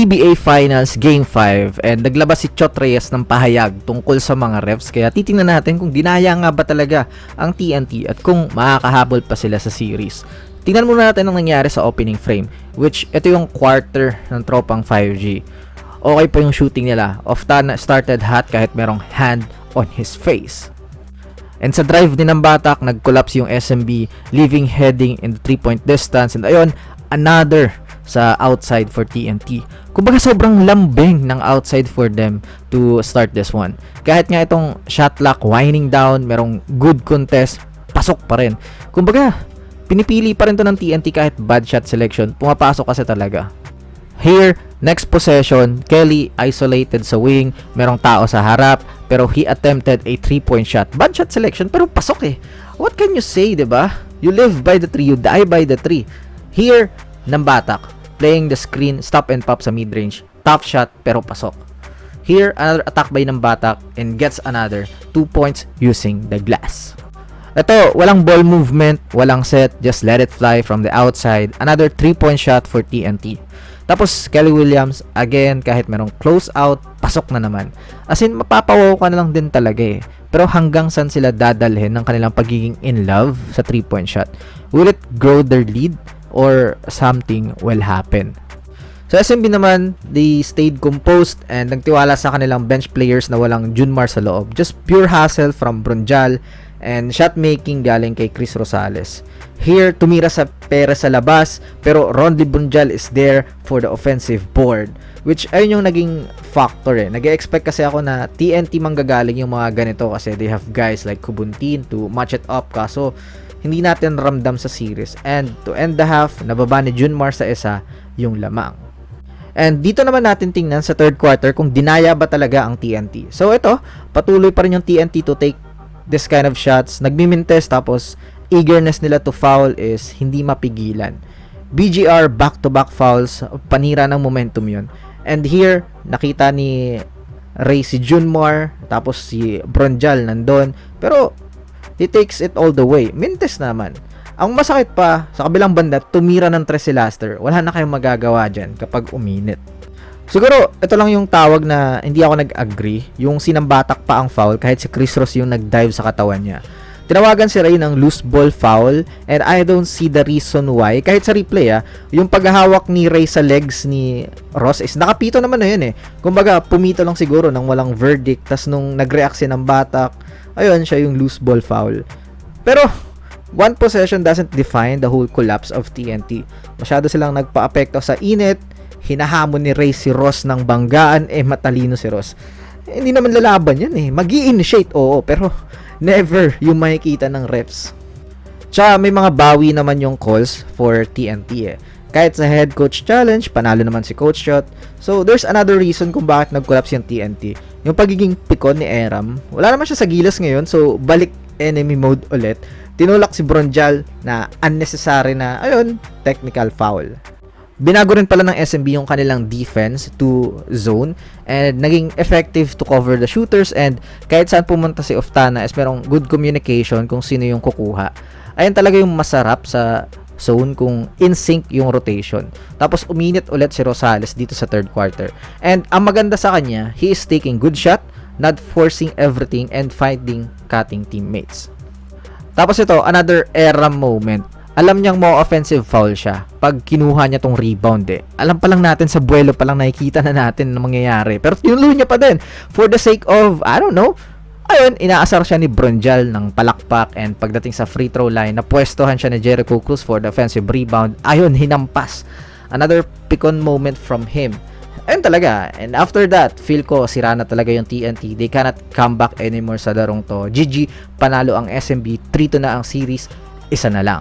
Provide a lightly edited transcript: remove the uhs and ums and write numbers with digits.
PBA Finals Game 5 and naglabas si Chot Reyes ng pahayag tungkol sa mga refs, kaya titingnan natin kung dinaya nga ba talaga ang TNT at kung makakahabol pa sila sa series. Tingnan muna natin ang nangyari sa opening frame, which ito yung quarter ng tropang 5G. Okay po yung shooting nila. Oftana started hot kahit merong hand on his face. And sa drive din ng Batak, nag-collapse yung SMB, leaving heading in the 3-point distance, and ayun, another sa outside for TNT. Kumbaga sobrang lambing ng outside for them to start this one. Kahit nga itong shot clock winding down, merong good contest, pasok pa rin. Kumbaga, pinipili pa rin to ng TNT kahit bad shot selection, pumapasok kasi talaga. Here, next possession, Kelly isolated sa wing, merong tao sa harap, pero he attempted a 3-point shot. Bad shot selection, pero pasok eh. What can you say, diba? You live by the 3, you die by the 3. Here, ng Batak, playing the screen, stop and pop sa mid-range. Tough shot, pero pasok. Here, another attack by ng Batak and gets another 2 points using the glass. Ito, walang ball movement, walang set, just let it fly from the outside. Another 3-point shot for TNT. Tapos, Kelly Williams, again, kahit merong close out, pasok na naman. As in, mapapawaw ka na lang din talaga eh. Pero hanggang saan sila dadalhin ng kanilang pagiging in love sa 3-point shot? Will it grow their lead? Or something will happen? So SMB naman, they stayed composed and nagtiwala sa kanilang bench players na walang Junmar sa loob. Just pure hustle from Brunjal and shot making galing kay Chris Rosales. Here, tumira sa Perez sa labas, pero Rondy Brunjal is there for the offensive board, which ayun yung naging factor eh. Nag-expect kasi ako na TNT manggagaling yung mga ganito kasi they have guys like Kubuntin to match it up, kaso hindi natin ramdam sa series. And to end the half, nababa ni Junmar sa isa yung lamang. And dito naman natin tingnan sa third quarter kung dinaya ba talaga ang TNT. So ito, patuloy pa rin yung TNT to take this kind of shots. Nagmimintes, tapos eagerness nila to foul is hindi mapigilan. BGR back-to-back fouls, panira ng momentum yun. And here, nakita ni Ray si Junmar, tapos si Brunjal nandun. Pero he takes it all the way. Mintes naman. Ang masakit pa, sa kabilang banda, tumira ng tres si Laster. Wala na kayong magagawa dyan kapag uminit. Siguro, ito lang yung tawag na hindi ako nag-agree. Yung sinambatak pa ang foul kahit si Chris Ross yung nag-dive sa katawan niya. Tinawagan si Ray ng loose ball foul and I don't see the reason why. Kahit sa replay yung paghahawak ni Ray sa legs ni Ross is nakapito naman na yun eh. Kumbaga, pumito lang siguro nang walang verdict. Tas nung nag-react si ng Batak, ayun, siya yung loose ball foul. Pero, one possession doesn't define the whole collapse of TNT. Masyado silang nagpa-apekto sa init. Hinahamon ni Ray si Ross ng banggaan. Matalino si Ross. Hindi naman lalaban yan eh. Mag-i-initiate, oo. Pero, never yung makikita ng refs. Tsaka, may mga bawi naman yung calls for TNT eh. Kahit sa head coach challenge, panalo naman si Coach Shot. So, there's another reason kung bakit nag-collapse yung TNT. Yung pagiging pikon ni Eram, wala naman siya sa gilas ngayon, so balik enemy mode ulit. Tinulak si Brunjal na unnecessary na, ayun, technical foul. Binago rin pala ng SMB yung kanilang defense to zone and naging effective to cover the shooters, and kahit saan pumunta si Oftana is merong good communication kung sino yung kukuha. Ayun talaga yung masarap sa zone kung in sync yung rotation. Tapos uminit ulit si Rosales dito sa third quarter. And ang maganda sa kanya, he is taking good shot, not forcing everything and finding cutting teammates. Tapos ito, another era moment. Alam niyang mo offensive foul siya pag kinuha niya tong rebound eh. Alam pa lang natin sa buwelo pa lang nakikita na natin na mangyayari. Pero tinuloy niya pa din for the sake of, I don't know, ayun, inaasar siya ni Brunjal ng palakpak, and pagdating sa free throw line, napwestohan siya ni Jericho Cruz for the offensive rebound. Ayun, hinampas. Another pick-on moment from him. Ayun talaga. And after that, feel ko sira na talaga yung TNT. They cannot come back anymore sa larong to. GG, panalo ang SMB. 3-2 na ang series. Isa na lang.